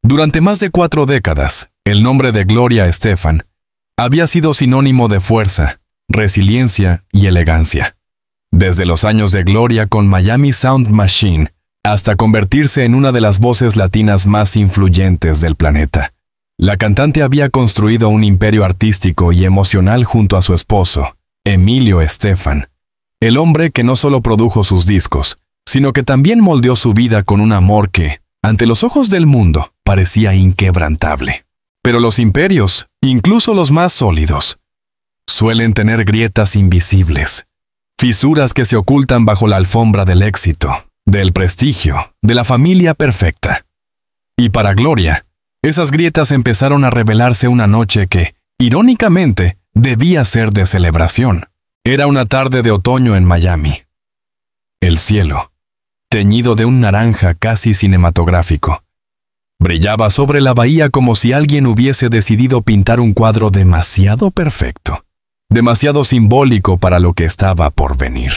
Durante más de 4 décadas, el nombre de Gloria Estefan había sido sinónimo de fuerza, resiliencia y elegancia. Desde los años de gloria con Miami Sound Machine hasta convertirse en una de las voces latinas más influyentes del planeta. La cantante había construido un imperio artístico y emocional junto a su esposo, Emilio Estefan, el hombre que no solo produjo sus discos, sino que también moldeó su vida con un amor que, ante los ojos del mundo, parecía inquebrantable. Pero los imperios, incluso los más sólidos, suelen tener grietas invisibles, fisuras que se ocultan bajo la alfombra del éxito, del prestigio, de la familia perfecta. Y para Gloria, esas grietas empezaron a revelarse una noche que, irónicamente, debía ser de celebración. Era una tarde de otoño en Miami. El cielo, teñido de un naranja casi cinematográfico, brillaba sobre la bahía como si alguien hubiese decidido pintar un cuadro demasiado perfecto, demasiado simbólico para lo que estaba por venir.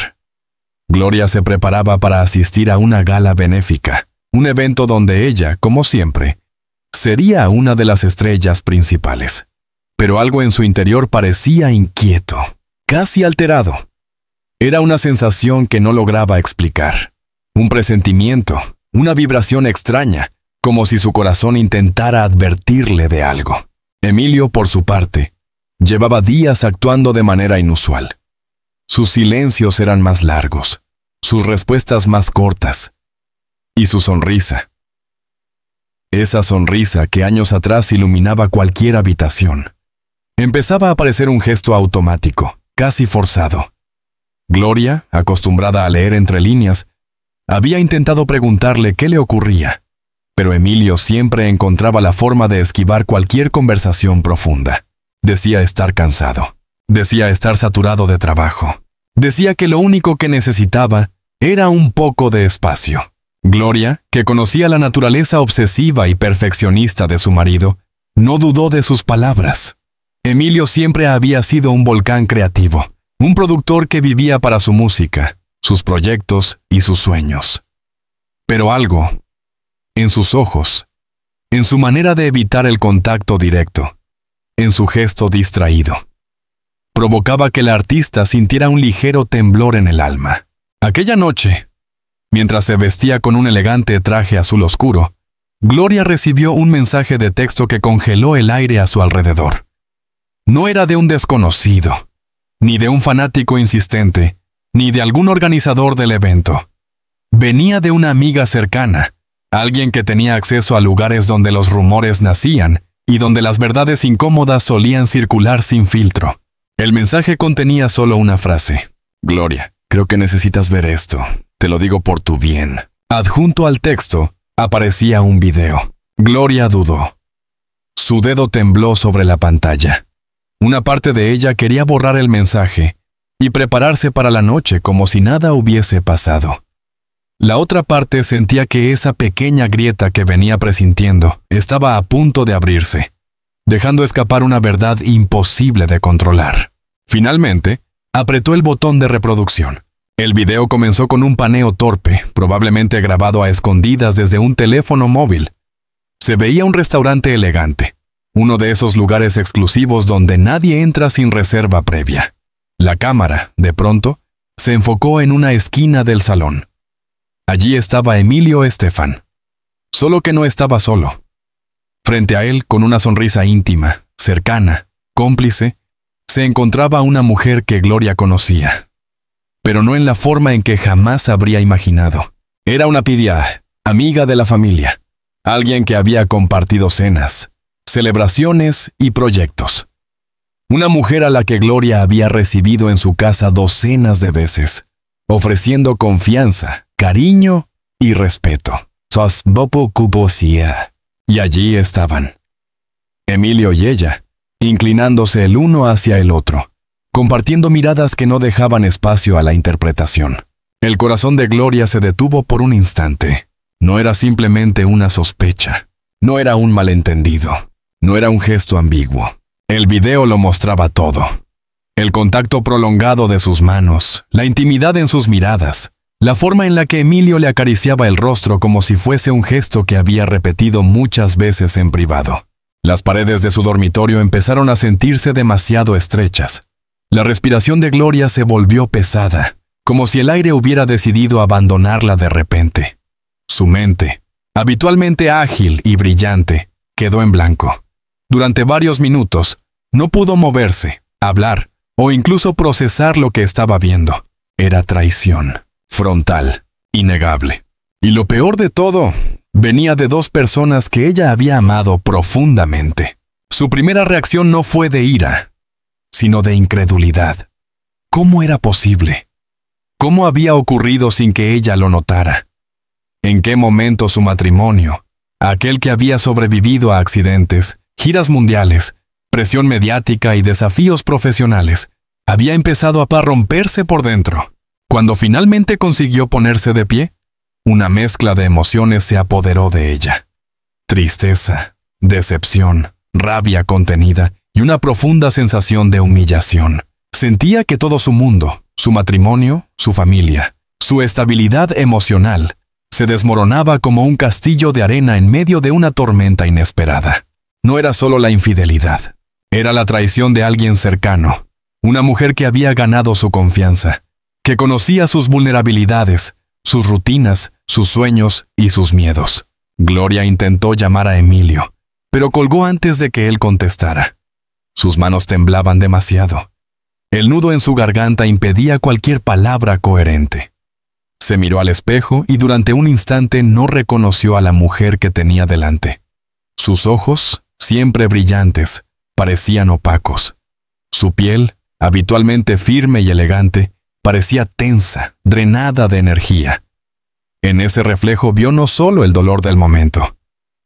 Gloria se preparaba para asistir a una gala benéfica, un evento donde ella, como siempre, sería una de las estrellas principales. Pero algo en su interior parecía inquieto, casi alterado. Era una sensación que no lograba explicar, un presentimiento, una vibración extraña, como si su corazón intentara advertirle de algo. Emilio, por su parte, llevaba días actuando de manera inusual. Sus silencios eran más largos, sus respuestas más cortas, y su sonrisa. Esa sonrisa que años atrás iluminaba cualquier habitación. Empezaba a parecer un gesto automático, casi forzado. Gloria, acostumbrada a leer entre líneas, había intentado preguntarle qué le ocurría, pero Emilio siempre encontraba la forma de esquivar cualquier conversación profunda. Decía estar cansado. Decía estar saturado de trabajo. Decía que lo único que necesitaba era un poco de espacio. Gloria, que conocía la naturaleza obsesiva y perfeccionista de su marido, no dudó de sus palabras. Emilio siempre había sido un volcán creativo, un productor que vivía para su música, sus proyectos y sus sueños. Pero algo, en sus ojos, en su manera de evitar el contacto directo, en su gesto distraído, provocaba que el artista sintiera un ligero temblor en el alma. Aquella noche, mientras se vestía con un elegante traje azul oscuro, Gloria recibió un mensaje de texto que congeló el aire a su alrededor. No era de un desconocido, ni de un fanático insistente, ni de algún organizador del evento. Venía de una amiga cercana, alguien que tenía acceso a lugares donde los rumores nacían y donde las verdades incómodas solían circular sin filtro. El mensaje contenía solo una frase. Gloria, creo que necesitas ver esto. Te lo digo por tu bien. Adjunto al texto, aparecía un video. Gloria dudó. Su dedo tembló sobre la pantalla. Una parte de ella quería borrar el mensaje y prepararse para la noche como si nada hubiese pasado. La otra parte sentía que esa pequeña grieta que venía presintiendo estaba a punto de abrirse, dejando escapar una verdad imposible de controlar. Finalmente, apretó el botón de reproducción. El video comenzó con un paneo torpe, probablemente grabado a escondidas desde un teléfono móvil. Se veía un restaurante elegante, uno de esos lugares exclusivos donde nadie entra sin reserva previa. La cámara, de pronto, se enfocó en una esquina del salón. Allí estaba Emilio Estefan. Solo que no estaba solo. Frente a él, con una sonrisa íntima, cercana, cómplice, se encontraba una mujer que Gloria conocía. Pero no en la forma en que jamás habría imaginado. Era una pidia, amiga de la familia. Alguien que había compartido cenas, celebraciones y proyectos. Una mujer a la que Gloria había recibido en su casa docenas de veces, ofreciendo confianza, cariño y respeto. Y allí estaban, Emilio y ella, inclinándose el uno hacia el otro, compartiendo miradas que no dejaban espacio a la interpretación. El corazón de Gloria se detuvo por un instante. No era simplemente una sospecha, no era un malentendido, no era un gesto ambiguo. El video lo mostraba todo. El contacto prolongado de sus manos, la intimidad en sus miradas, La forma en la que Emilio le acariciaba el rostro como si fuese un gesto que había repetido muchas veces en privado. Las paredes de su dormitorio empezaron a sentirse demasiado estrechas. La respiración de Gloria se volvió pesada, como si el aire hubiera decidido abandonarla de repente. Su mente, habitualmente ágil y brillante, quedó en blanco. Durante varios minutos, no pudo moverse, hablar o incluso procesar lo que estaba viendo. Era traición, frontal, innegable. Y lo peor de todo, venía de dos personas que ella había amado profundamente. Su primera reacción no fue de ira, sino de incredulidad. ¿Cómo era posible? ¿Cómo había ocurrido sin que ella lo notara? ¿En qué momento su matrimonio, aquel que había sobrevivido a accidentes, giras mundiales, presión mediática y desafíos profesionales, había empezado a romperse por dentro? Cuando finalmente consiguió ponerse de pie, una mezcla de emociones se apoderó de ella. Tristeza, decepción, rabia contenida y una profunda sensación de humillación. Sentía que todo su mundo, su matrimonio, su familia, su estabilidad emocional, se desmoronaba como un castillo de arena en medio de una tormenta inesperada. No era solo la infidelidad, era la traición de alguien cercano, una mujer que había ganado su confianza, que conocía sus vulnerabilidades, sus rutinas, sus sueños y sus miedos. Gloria intentó llamar a Emilio, pero colgó antes de que él contestara. Sus manos temblaban demasiado. El nudo en su garganta impedía cualquier palabra coherente. Se miró al espejo y durante un instante no reconoció a la mujer que tenía delante. Sus ojos, siempre brillantes, parecían opacos. Su piel, habitualmente firme y elegante, parecía tensa, drenada de energía. En ese reflejo vio no solo el dolor del momento,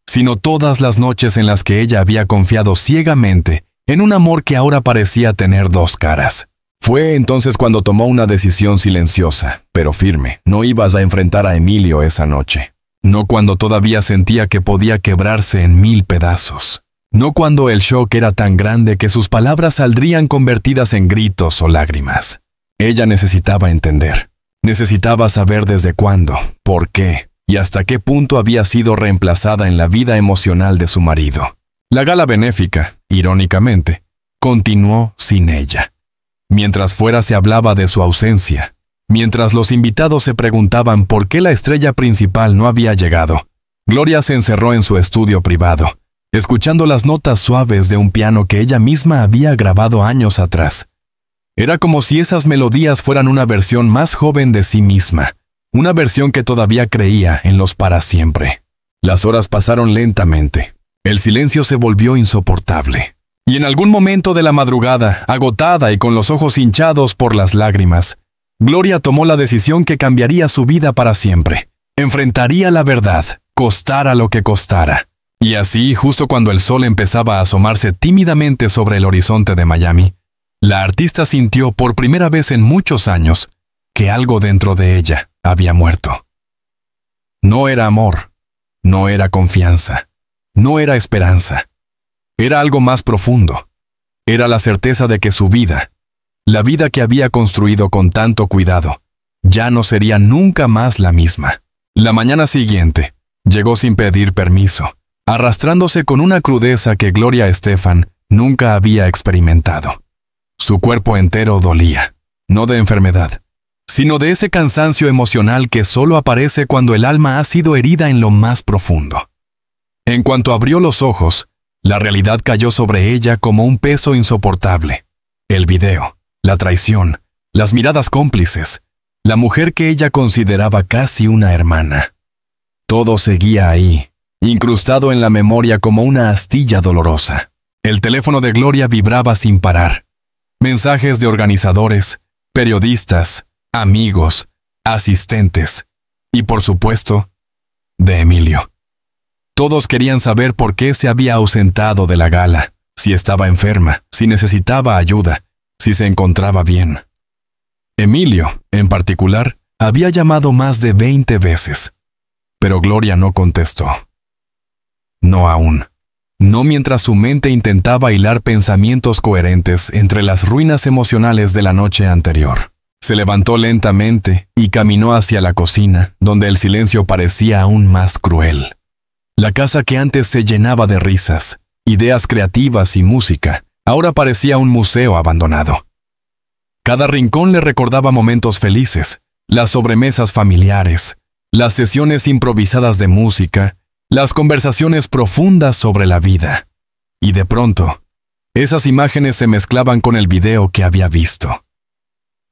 sino todas las noches en las que ella había confiado ciegamente en un amor que ahora parecía tener dos caras. Fue entonces cuando tomó una decisión silenciosa, pero firme. No ibas a enfrentar a Emilio esa noche. No cuando todavía sentía que podía quebrarse en 1000 pedazos. No cuando el shock era tan grande que sus palabras saldrían convertidas en gritos o lágrimas. Ella necesitaba entender. Necesitaba saber desde cuándo, por qué y hasta qué punto había sido reemplazada en la vida emocional de su marido. La gala benéfica, irónicamente, continuó sin ella. Mientras fuera se hablaba de su ausencia, mientras los invitados se preguntaban por qué la estrella principal no había llegado, Gloria se encerró en su estudio privado, escuchando las notas suaves de un piano que ella misma había grabado años atrás. Era como si esas melodías fueran una versión más joven de sí misma, una versión que todavía creía en los para siempre. Las horas pasaron lentamente. El silencio se volvió insoportable. Y en algún momento de la madrugada, agotada y con los ojos hinchados por las lágrimas, Gloria tomó la decisión que cambiaría su vida para siempre. Enfrentaría la verdad, costara lo que costara. Y así, justo cuando el sol empezaba a asomarse tímidamente sobre el horizonte de Miami, la artista sintió por primera vez en muchos años que algo dentro de ella había muerto. No era amor, no era confianza, no era esperanza. Era algo más profundo. Era la certeza de que su vida, la vida que había construido con tanto cuidado, ya no sería nunca más la misma. La mañana siguiente, llegó sin pedir permiso, arrastrándose con una crudeza que Gloria Estefan nunca había experimentado. Su cuerpo entero dolía, no de enfermedad, sino de ese cansancio emocional que solo aparece cuando el alma ha sido herida en lo más profundo. En cuanto abrió los ojos, la realidad cayó sobre ella como un peso insoportable. El video, la traición, las miradas cómplices, la mujer que ella consideraba casi una hermana. Todo seguía ahí, incrustado en la memoria como una astilla dolorosa. El teléfono de Gloria vibraba sin parar. Mensajes de organizadores, periodistas, amigos, asistentes y, por supuesto, de Emilio. Todos querían saber por qué se había ausentado de la gala, si estaba enferma, si necesitaba ayuda, si se encontraba bien. Emilio, en particular, había llamado más de 20 veces, pero Gloria no contestó. No aún. No mientras su mente intentaba hilar pensamientos coherentes entre las ruinas emocionales de la noche anterior. Se levantó lentamente y caminó hacia la cocina, donde el silencio parecía aún más cruel. La casa que antes se llenaba de risas, ideas creativas y música, ahora parecía un museo abandonado. Cada rincón le recordaba momentos felices, las sobremesas familiares, las sesiones improvisadas de música, las conversaciones profundas sobre la vida. Y de pronto, esas imágenes se mezclaban con el video que había visto.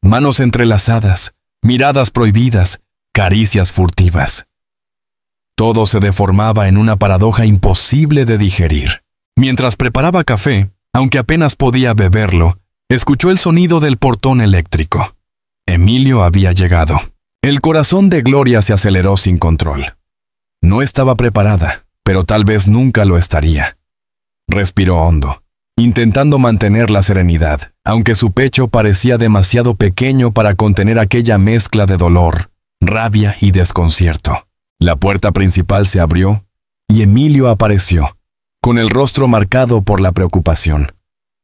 Manos entrelazadas, miradas prohibidas, caricias furtivas. Todo se deformaba en una paradoja imposible de digerir. Mientras preparaba café, aunque apenas podía beberlo, escuchó el sonido del portón eléctrico. Emilio había llegado. El corazón de Gloria se aceleró sin control. No estaba preparada, pero tal vez nunca lo estaría. Respiró hondo, intentando mantener la serenidad, aunque su pecho parecía demasiado pequeño para contener aquella mezcla de dolor, rabia y desconcierto. La puerta principal se abrió y Emilio apareció, con el rostro marcado por la preocupación.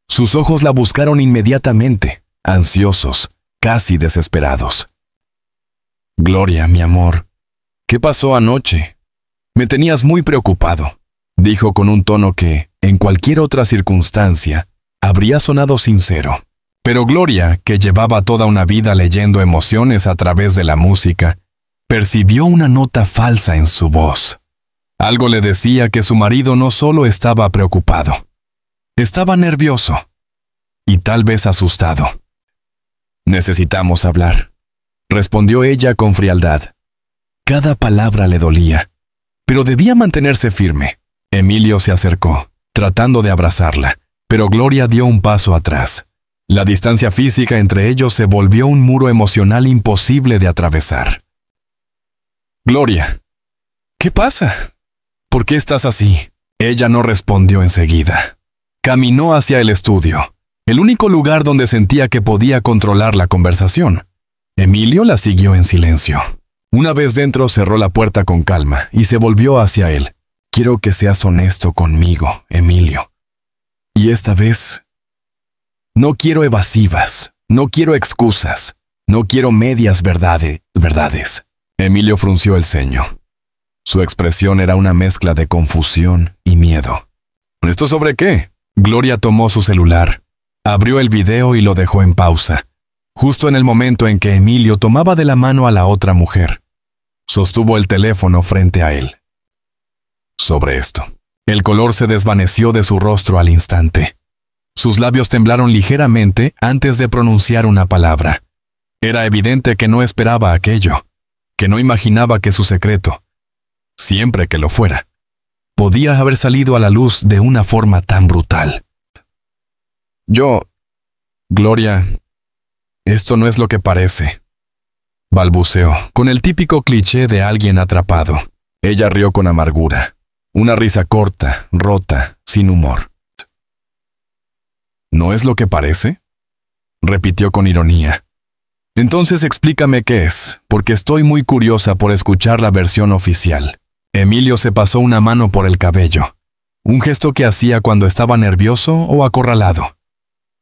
Sus ojos la buscaron inmediatamente, ansiosos, casi desesperados. «Gloria, mi amor, ¿qué pasó anoche? Me tenías muy preocupado», dijo con un tono que, en cualquier otra circunstancia, habría sonado sincero. Pero Gloria, que llevaba toda una vida leyendo emociones a través de la música, percibió una nota falsa en su voz. Algo le decía que su marido no solo estaba preocupado, estaba nervioso y tal vez asustado. «Necesitamos hablar», respondió ella con frialdad. Cada palabra le dolía, pero debía mantenerse firme. Emilio se acercó, tratando de abrazarla, pero Gloria dio un paso atrás. La distancia física entre ellos se volvió un muro emocional imposible de atravesar. «Gloria, ¿qué pasa? ¿Por qué estás así?». Ella no respondió enseguida. Caminó hacia el estudio, el único lugar donde sentía que podía controlar la conversación. Emilio la siguió en silencio. Una vez dentro cerró la puerta con calma y se volvió hacia él. «Quiero que seas honesto conmigo, Emilio. Y esta vez, no quiero evasivas, no quiero excusas, no quiero medias verdades». Emilio frunció el ceño. Su expresión era una mezcla de confusión y miedo. «¿Esto sobre qué?». Gloria tomó su celular, abrió el video y lo dejó en pausa, justo en el momento en que Emilio tomaba de la mano a la otra mujer. Sostuvo el teléfono frente a él. Sobre esto, el color se desvaneció de su rostro al instante. Sus labios temblaron ligeramente antes de pronunciar una palabra. Era evidente que no esperaba aquello, que no imaginaba que su secreto, siempre que lo fuera, podía haber salido a la luz de una forma tan brutal. «Gloria, esto no es lo que parece», balbuceó, con el típico cliché de alguien atrapado. Ella rió con amargura, una risa corta, rota, sin humor. «¿No es lo que parece?», repitió con ironía. «Entonces explícame qué es, porque estoy muy curiosa por escuchar la versión oficial». Emilio se pasó una mano por el cabello, un gesto que hacía cuando estaba nervioso o acorralado.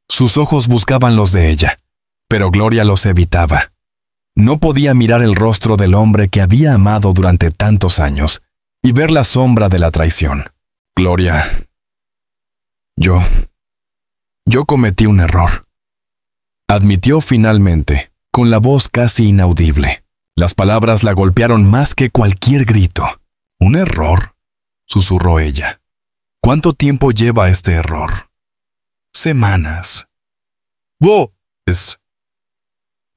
Sus ojos buscaban los de ella, pero Gloria los evitaba. No podía mirar el rostro del hombre que había amado durante tantos años y ver la sombra de la traición. «Gloria, yo cometí un error», admitió finalmente, con la voz casi inaudible. Las palabras la golpearon más que cualquier grito. «¿Un error?», susurró ella. «¿Cuánto tiempo lleva este error?». «Semanas».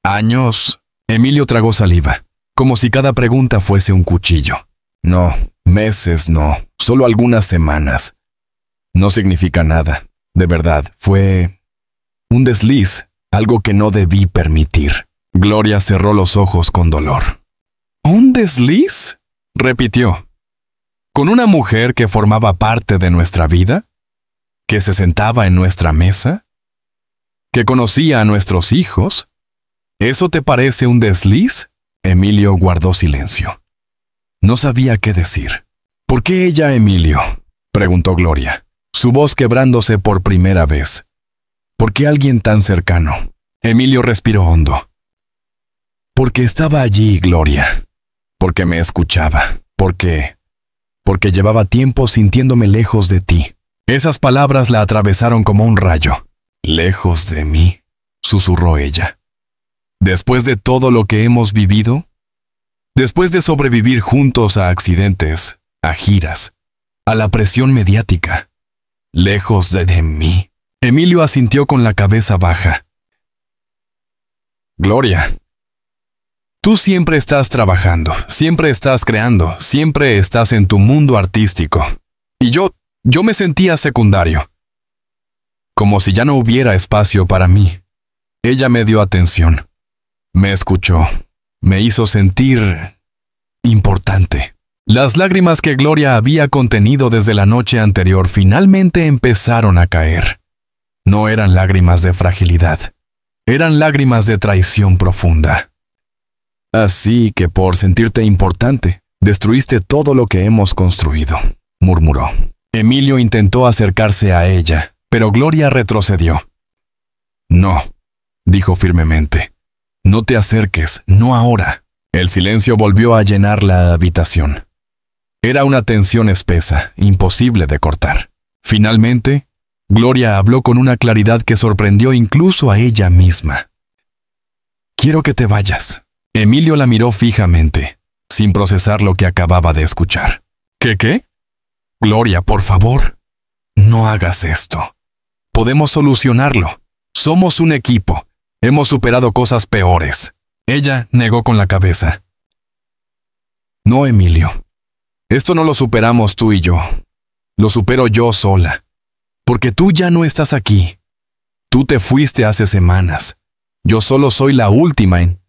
«¿Años?». Emilio tragó saliva, como si cada pregunta fuese un cuchillo. «No, meses no, solo algunas semanas». «No significa nada, de verdad, fue un desliz, algo que no debí permitir». Gloria cerró los ojos con dolor. «¿Un desliz?», repitió. «¿Con una mujer que formaba parte de nuestra vida? ¿Que se sentaba en nuestra mesa? ¿Que conocía a nuestros hijos? ¿Eso te parece un desliz?». Emilio guardó silencio. No sabía qué decir. «¿Por qué ella, Emilio?», preguntó Gloria, su voz quebrándose por primera vez. «¿Por qué alguien tan cercano?». Emilio respiró hondo. Porque estaba allí, Gloria. Porque me escuchaba. Porque llevaba tiempo sintiéndome lejos de ti. Esas palabras la atravesaron como un rayo. «Lejos de mí», susurró ella. «Después de todo lo que hemos vivido, después de sobrevivir juntos a accidentes, a giras, a la presión mediática, lejos de mí». Emilio asintió con la cabeza baja. «Gloria, tú siempre estás trabajando, siempre estás creando, siempre estás en tu mundo artístico. Y yo me sentía secundario. Como si ya no hubiera espacio para mí». Ella me dio atención. Me escuchó. Me hizo sentir importante. Las lágrimas que Gloria había contenido desde la noche anterior finalmente empezaron a caer. No eran lágrimas de fragilidad. Eran lágrimas de traición profunda. «Así que por sentirte importante, destruiste todo lo que hemos construido», murmuró. Emilio intentó acercarse a ella, pero Gloria retrocedió. «No», dijo firmemente. «No te acerques, no ahora». El silencio volvió a llenar la habitación. Era una tensión espesa, imposible de cortar. Finalmente, Gloria habló con una claridad que sorprendió incluso a ella misma. «Quiero que te vayas». Emilio la miró fijamente, sin procesar lo que acababa de escuchar. ¿Qué? «Gloria, por favor, no hagas esto. Podemos solucionarlo. Somos un equipo. Hemos superado cosas peores». Ella negó con la cabeza. «No, Emilio. Esto no lo superamos tú y yo. Lo supero yo sola. Porque tú ya no estás aquí. Tú te fuiste hace semanas. Yo solo soy la última en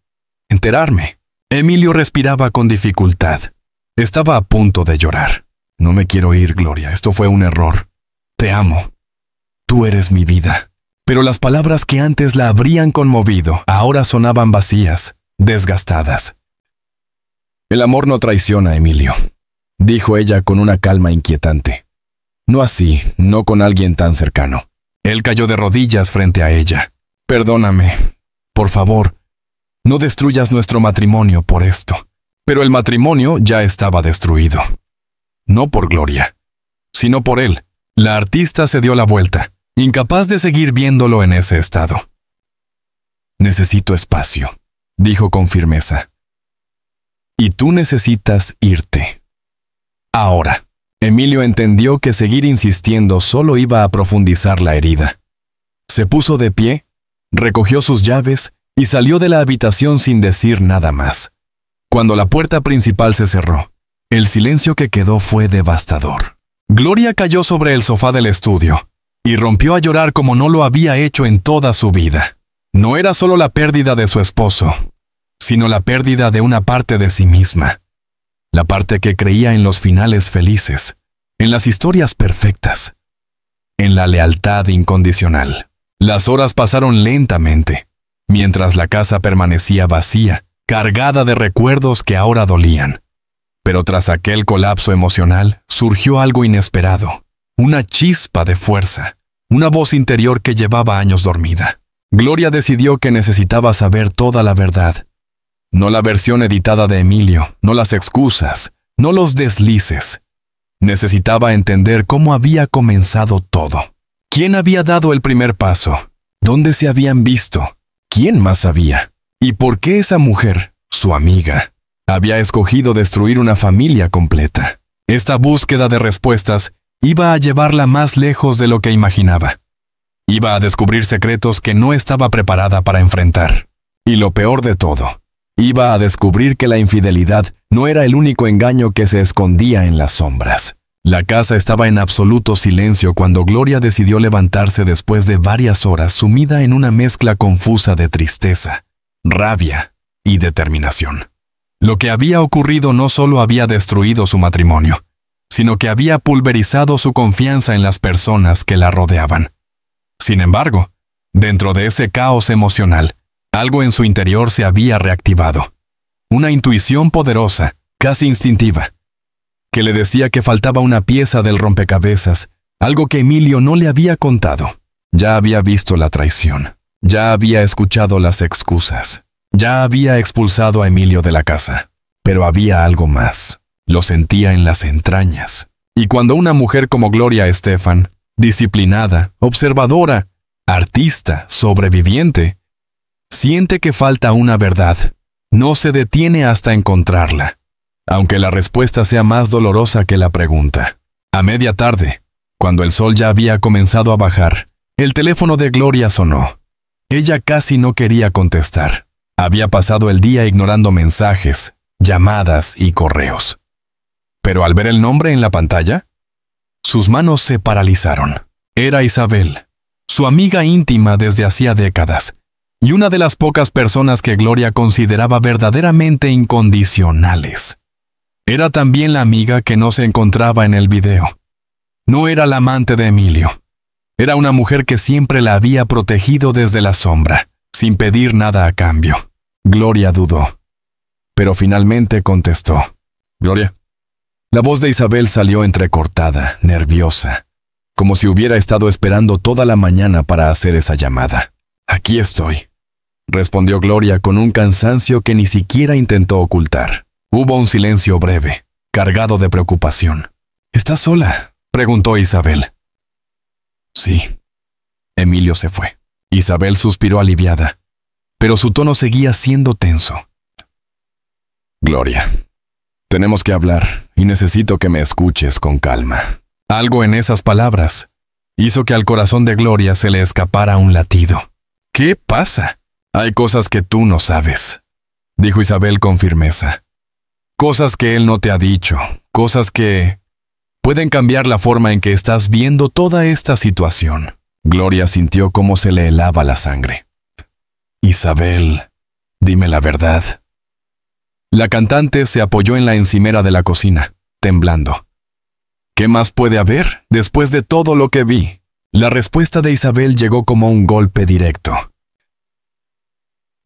enterarme». Emilio respiraba con dificultad. Estaba a punto de llorar. «No me quiero ir, Gloria. Esto fue un error. Te amo. Tú eres mi vida». Pero las palabras que antes la habrían conmovido ahora sonaban vacías, desgastadas. «El amor no traiciona, Emilio», dijo ella con una calma inquietante. «No así, no con alguien tan cercano». Él cayó de rodillas frente a ella. «Perdóname. Por favor, no destruyas nuestro matrimonio por esto». Pero el matrimonio ya estaba destruido. No por Gloria, sino por él. La artista se dio la vuelta, incapaz de seguir viéndolo en ese estado. «Necesito espacio», dijo con firmeza. «Y tú necesitas irte. Ahora». Emilio entendió que seguir insistiendo solo iba a profundizar la herida. Se puso de pie, recogió sus llaves y salió de la habitación sin decir nada más. Cuando la puerta principal se cerró, el silencio que quedó fue devastador. Gloria cayó sobre el sofá del estudio y rompió a llorar como no lo había hecho en toda su vida. No era solo la pérdida de su esposo, sino la pérdida de una parte de sí misma. La parte que creía en los finales felices, en las historias perfectas, en la lealtad incondicional. Las horas pasaron lentamente, mientras la casa permanecía vacía, cargada de recuerdos que ahora dolían. Pero tras aquel colapso emocional, surgió algo inesperado, una chispa de fuerza, una voz interior que llevaba años dormida. Gloria decidió que necesitaba saber toda la verdad. No la versión editada de Emilio, no las excusas, no los deslices. Necesitaba entender cómo había comenzado todo. ¿Quién había dado el primer paso? ¿Dónde se habían visto? ¿Quién más sabía? ¿Y por qué esa mujer, su amiga, había escogido destruir una familia completa? Esta búsqueda de respuestas iba a llevarla más lejos de lo que imaginaba. Iba a descubrir secretos que no estaba preparada para enfrentar. Y lo peor de todo, iba a descubrir que la infidelidad no era el único engaño que se escondía en las sombras. La casa estaba en absoluto silencio cuando Gloria decidió levantarse después de varias horas sumida en una mezcla confusa de tristeza, rabia y determinación. Lo que había ocurrido no solo había destruido su matrimonio, sino que había pulverizado su confianza en las personas que la rodeaban. Sin embargo, dentro de ese caos emocional, algo en su interior se había reactivado. Una intuición poderosa, casi instintiva, que le decía que faltaba una pieza del rompecabezas, algo que Emilio no le había contado. Ya había visto la traición, ya había escuchado las excusas, Ya había expulsado a Emilio de la casa, pero había algo más. Lo sentía en las entrañas. Y cuando una mujer como Gloria Estefan, disciplinada, observadora, artista, sobreviviente, siente que falta una verdad, no se detiene hasta encontrarla, aunque la respuesta sea más dolorosa que la pregunta. A media tarde, cuando el sol ya había comenzado a bajar, el teléfono de Gloria sonó. Ella casi no quería contestar. Había pasado el día ignorando mensajes, llamadas y correos. Pero al ver el nombre en la pantalla, sus manos se paralizaron. Era Isabel, su amiga íntima desde hacía décadas, y una de las pocas personas que Gloria consideraba verdaderamente incondicionales. Era también la amiga que no se encontraba en el video. No era la amante de Emilio. Era una mujer que siempre la había protegido desde la sombra, sin pedir nada a cambio. Gloria dudó, pero finalmente contestó. «Gloria». La voz de Isabel salió entrecortada, nerviosa, como si hubiera estado esperando toda la mañana para hacer esa llamada. «Aquí estoy», respondió Gloria con un cansancio que ni siquiera intentó ocultar. Hubo un silencio breve, cargado de preocupación. «¿Estás sola?», preguntó Isabel. «Sí». Emilio se fue. Isabel suspiró aliviada, pero su tono seguía siendo tenso. «Gloria, tenemos que hablar y necesito que me escuches con calma». Algo en esas palabras hizo que al corazón de Gloria se le escapara un latido. «¿Qué pasa?» «Hay cosas que tú no sabes», dijo Isabel con firmeza. «Cosas que él no te ha dicho, cosas que pueden cambiar la forma en que estás viendo toda esta situación». Gloria sintió cómo se le helaba la sangre. «Isabel, dime la verdad». La cantante se apoyó en la encimera de la cocina, temblando. «¿Qué más puede haber después de todo lo que vi?». La respuesta de Isabel llegó como un golpe directo.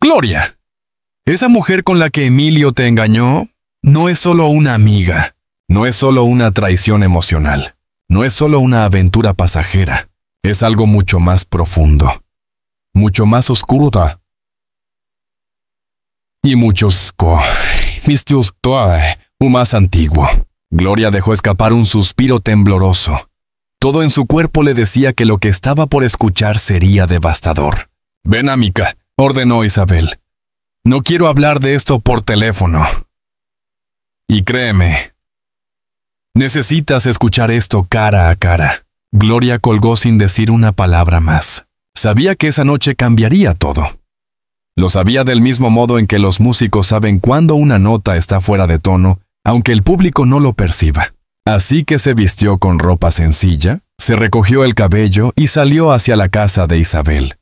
«Gloria, esa mujer con la que Emilio te engañó no es solo una amiga, no es solo una traición emocional, no es solo una aventura pasajera, es algo mucho más profundo, mucho más oscuro y más antiguo». Gloria dejó escapar un suspiro tembloroso. Todo en su cuerpo le decía que lo que estaba por escuchar sería devastador. «Ven, amiga», ordenó Isabel. «No quiero hablar de esto por teléfono. Y créeme, necesitas escuchar esto cara a cara». Gloria colgó sin decir una palabra más. Sabía que esa noche cambiaría todo. Lo sabía del mismo modo en que los músicos saben cuándo una nota está fuera de tono, aunque el público no lo perciba. Así que se vistió con ropa sencilla, se recogió el cabello y salió hacia la casa de Isabel,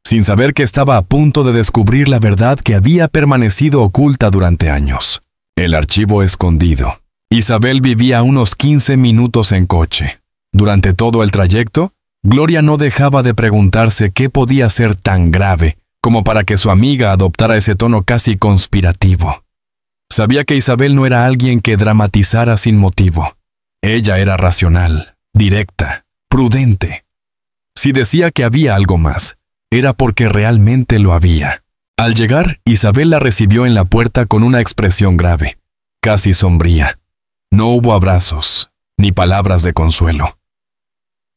sin saber que estaba a punto de descubrir la verdad que había permanecido oculta durante años. El archivo escondido. Isabel vivía unos 15 minutos en coche. Durante todo el trayecto, Gloria no dejaba de preguntarse qué podía ser tan grave como para que su amiga adoptara ese tono casi conspirativo. Sabía que Isabel no era alguien que dramatizara sin motivo. Ella era racional, directa, prudente. Si decía que había algo más, era porque realmente lo había. Al llegar, Isabel la recibió en la puerta con una expresión grave, casi sombría. No hubo abrazos, ni palabras de consuelo.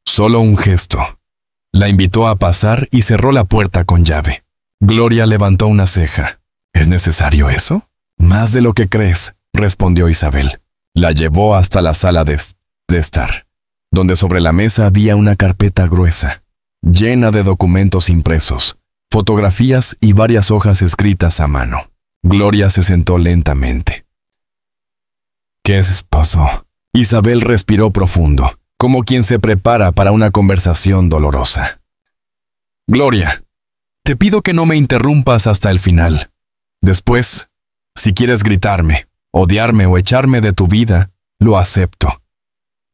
Solo un gesto. La invitó a pasar y cerró la puerta con llave. Gloria levantó una ceja. ¿Es necesario eso? «Más de lo que crees», respondió Isabel. La llevó hasta la sala de estar, donde sobre la mesa había una carpeta gruesa, llena de documentos impresos, fotografías y varias hojas escritas a mano. Gloria se sentó lentamente. «¿Qué pasó?» Isabel respiró profundo, como quien se prepara para una conversación dolorosa. «Gloria, te pido que no me interrumpas hasta el final. Después, si quieres gritarme, odiarme o echarme de tu vida, lo acepto.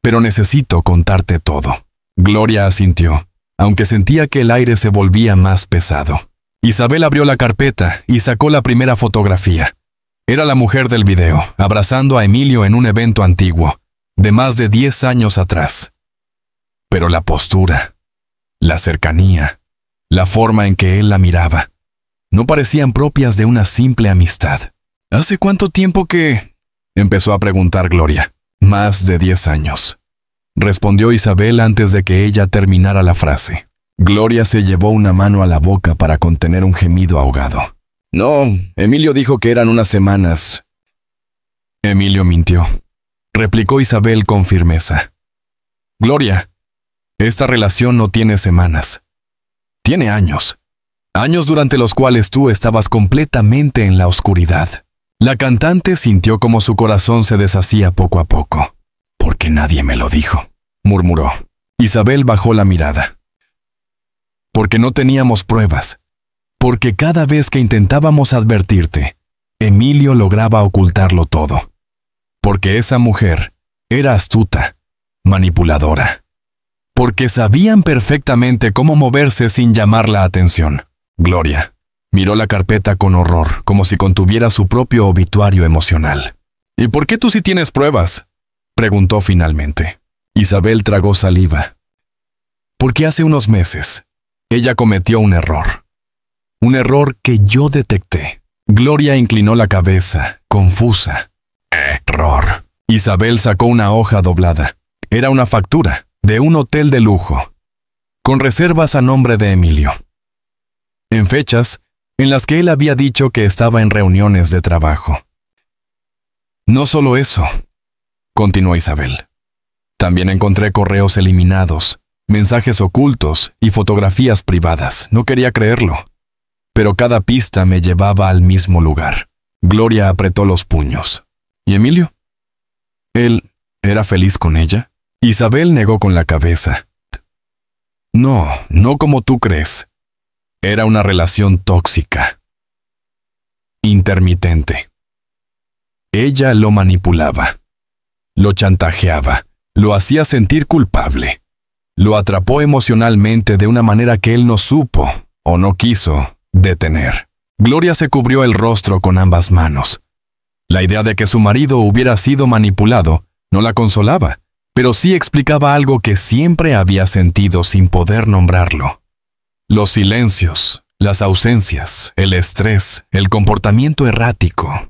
Pero necesito contarte todo». Gloria asintió, aunque sentía que el aire se volvía más pesado. Isabel abrió la carpeta y sacó la primera fotografía. Era la mujer del video, abrazando a Emilio en un evento antiguo, de más de 10 años atrás. Pero la postura, la cercanía, la forma en que él la miraba, no parecían propias de una simple amistad. ¿Hace cuánto tiempo que...? Empezó a preguntar Gloria. Más de 10 años. Respondió Isabel antes de que ella terminara la frase. Gloria se llevó una mano a la boca para contener un gemido ahogado. No, Emilio dijo que eran unas semanas. Emilio mintió, replicó Isabel con firmeza. Gloria, esta relación no tiene semanas. Tiene años. Años durante los cuales tú estabas completamente en la oscuridad. La cantante sintió como su corazón se deshacía poco a poco. «Porque nadie me lo dijo», murmuró. Isabel bajó la mirada. «Porque no teníamos pruebas. Porque cada vez que intentábamos advertirte, Emilio lograba ocultarlo todo. Porque esa mujer era astuta, manipuladora. Porque sabían perfectamente cómo moverse sin llamar la atención». Gloria miró la carpeta con horror, como si contuviera su propio obituario emocional. «¿Y por qué tú sí tienes pruebas?», preguntó finalmente. Isabel tragó saliva. «Porque hace unos meses, ella cometió un error. Un error que yo detecté». Gloria inclinó la cabeza, confusa. «Error». Isabel sacó una hoja doblada. Era una factura de un hotel de lujo, con reservas a nombre de Emilio, en fechas en las que él había dicho que estaba en reuniones de trabajo. «No solo eso», continuó Isabel. «También encontré correos eliminados, mensajes ocultos y fotografías privadas. No quería creerlo. Pero cada pista me llevaba al mismo lugar». Gloria apretó los puños. «¿Y Emilio? ¿Él era feliz con ella?». Isabel negó con la cabeza. «No, no como tú crees. Era una relación tóxica, intermitente. Ella lo manipulaba, lo chantajeaba, lo hacía sentir culpable. Lo atrapó emocionalmente de una manera que él no supo o no quiso detener». Gloria se cubrió el rostro con ambas manos. La idea de que su marido hubiera sido manipulado no la consolaba, pero sí explicaba algo que siempre había sentido sin poder nombrarlo. Los silencios, las ausencias, el estrés, el comportamiento errático.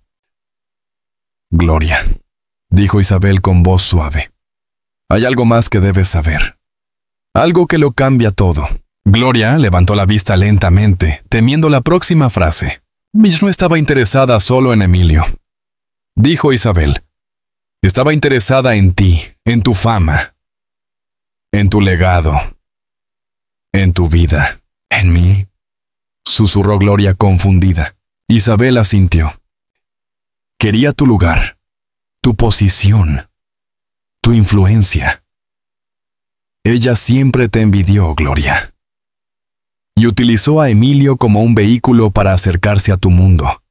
«Gloria», dijo Isabel con voz suave, «hay algo más que debes saber. Algo que lo cambia todo». Gloria levantó la vista lentamente, temiendo la próxima frase. «Miss no estaba interesada solo en Emilio», dijo Isabel. «Estaba interesada en ti, en tu fama, en tu legado, en tu vida». «¿En mí?», susurró Gloria confundida. Isabel asintió. «Quería tu lugar, tu posición, tu influencia. Ella siempre te envidió, Gloria. Y utilizó a Emilio como un vehículo para acercarse a tu mundo,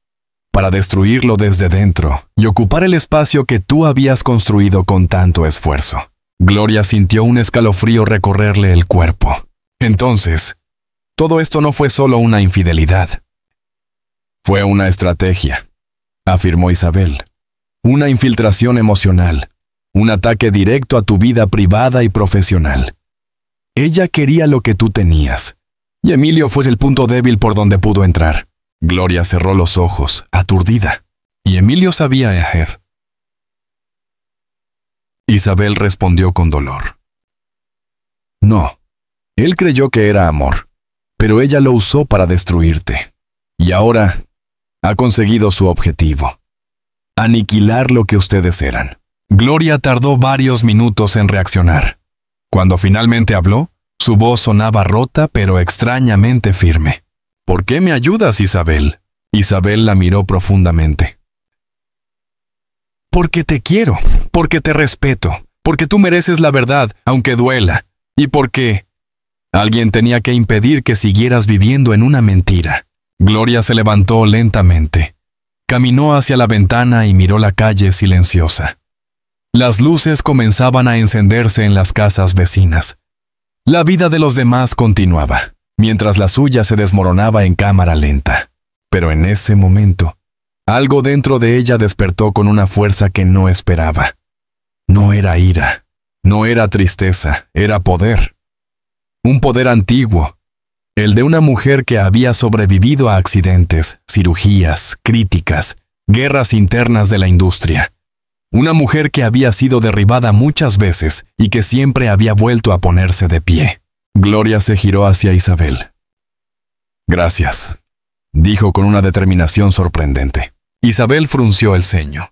para destruirlo desde dentro y ocupar el espacio que tú habías construido con tanto esfuerzo». Gloria sintió un escalofrío recorrerle el cuerpo. «Entonces, todo esto no fue solo una infidelidad. Fue una estrategia», afirmó Isabel. «Una infiltración emocional, un ataque directo a tu vida privada y profesional. Ella quería lo que tú tenías, y Emilio fue el punto débil por donde pudo entrar». Gloria cerró los ojos, aturdida. «¿Y Emilio sabía eso?». Isabel respondió con dolor. «No, él creyó que era amor, pero ella lo usó para destruirte. Y ahora ha conseguido su objetivo: aniquilar lo que ustedes eran». Gloria tardó varios minutos en reaccionar. Cuando finalmente habló, su voz sonaba rota pero extrañamente firme. «¿Por qué me ayudas, Isabel?». Isabel la miró profundamente. «Porque te quiero, porque te respeto, porque tú mereces la verdad, aunque duela, y porque alguien tenía que impedir que siguieras viviendo en una mentira». Gloria se levantó lentamente. Caminó hacia la ventana y miró la calle silenciosa. Las luces comenzaban a encenderse en las casas vecinas. La vida de los demás continuaba, mientras la suya se desmoronaba en cámara lenta. Pero en ese momento, algo dentro de ella despertó con una fuerza que no esperaba. No era ira, no era tristeza, era poder. Un poder antiguo, el de una mujer que había sobrevivido a accidentes, cirugías, críticas, guerras internas de la industria. Una mujer que había sido derribada muchas veces y que siempre había vuelto a ponerse de pie. Gloria se giró hacia Isabel. «Gracias», dijo con una determinación sorprendente. Isabel frunció el ceño.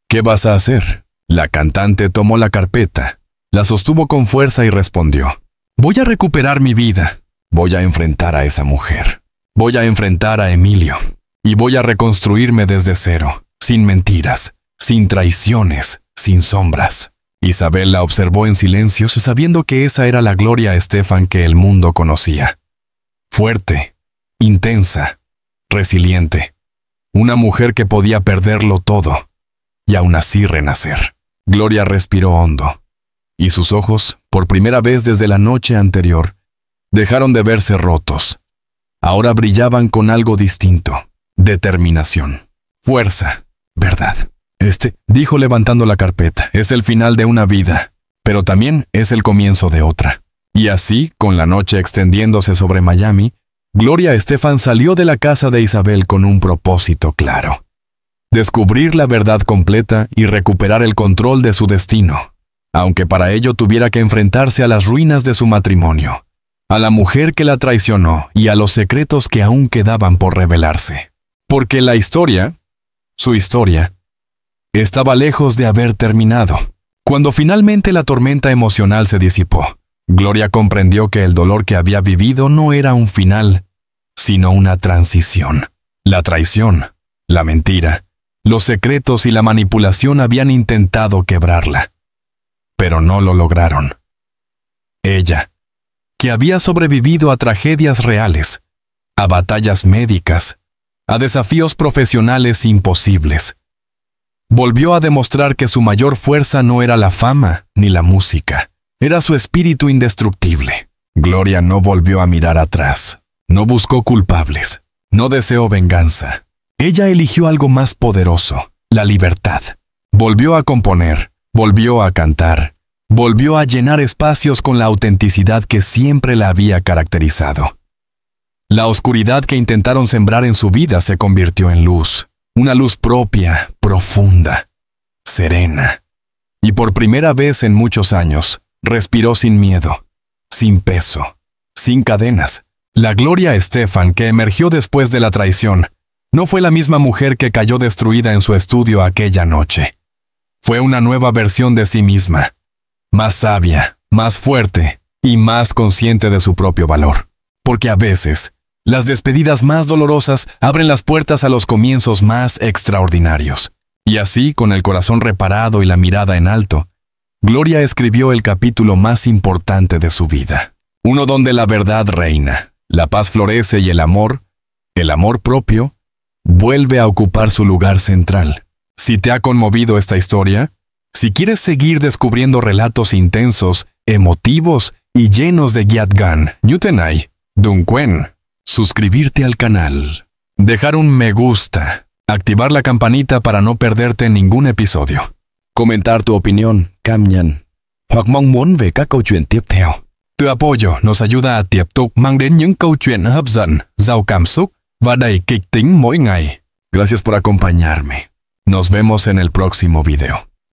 «¿Qué vas a hacer?». La cantante tomó la carpeta, la sostuvo con fuerza y respondió: «Voy a recuperar mi vida. Voy a enfrentar a esa mujer. Voy a enfrentar a Emilio. Y voy a reconstruirme desde cero, sin mentiras, sin traiciones, sin sombras». Isabel la observó en silencio, sabiendo que esa era la Gloria Estefan que el mundo conocía. Fuerte, intensa, resiliente. Una mujer que podía perderlo todo y aún así renacer. Gloria respiró hondo, y sus ojos, por primera vez desde la noche anterior, dejaron de verse rotos. Ahora brillaban con algo distinto: determinación, fuerza, verdad. Dijo levantando la carpeta, es el final de una vida, pero también es el comienzo de otra. Y así, con la noche extendiéndose sobre Miami, Gloria Estefan salió de la casa de Isabel con un propósito claro: descubrir la verdad completa y recuperar el control de su destino, aunque para ello tuviera que enfrentarse a las ruinas de su matrimonio, a la mujer que la traicionó y a los secretos que aún quedaban por revelarse. Porque la historia, su historia, estaba lejos de haber terminado. Cuando finalmente la tormenta emocional se disipó, Gloria comprendió que el dolor que había vivido no era un final, sino una transición. La traición, la mentira, los secretos y la manipulación habían intentado quebrarla, pero no lo lograron. Ella, que había sobrevivido a tragedias reales, a batallas médicas, a desafíos profesionales imposibles, volvió a demostrar que su mayor fuerza no era la fama ni la música, era su espíritu indestructible. Gloria no volvió a mirar atrás, no buscó culpables, no deseó venganza. Ella eligió algo más poderoso: la libertad. Volvió a componer, volvió a cantar, volvió a llenar espacios con la autenticidad que siempre la había caracterizado. La oscuridad que intentaron sembrar en su vida se convirtió en luz. Una luz propia, profunda, serena. Y por primera vez en muchos años, respiró sin miedo, sin peso, sin cadenas. La Gloria Estefan que emergió después de la traición no fue la misma mujer que cayó destruida en su estudio aquella noche. Fue una nueva versión de sí misma, más sabia, más fuerte y más consciente de su propio valor. Porque a veces, las despedidas más dolorosas abren las puertas a los comienzos más extraordinarios. Y así, con el corazón reparado y la mirada en alto, Gloria escribió el capítulo más importante de su vida. Uno donde la verdad reina, la paz florece y el amor propio, vuelve a ocupar su lugar central. Si te ha conmovido esta historia, si quieres seguir descubriendo relatos intensos, emotivos y llenos de Gyatgan, Newtonai, Dunquen, suscribirte al canal, dejar un me gusta, activar la campanita para no perderte ningún episodio, comentar tu opinión, cảm hoặc mong muốn về các câu chuyện tiếp theo. Tu apoyo nos ayuda a tiếp tục mang đến những câu chuyện hấp dẫn, giàu cảm xúc và đầy kịch tính mỗi ngày. Gracias por acompañarme. Nos vemos en el próximo video.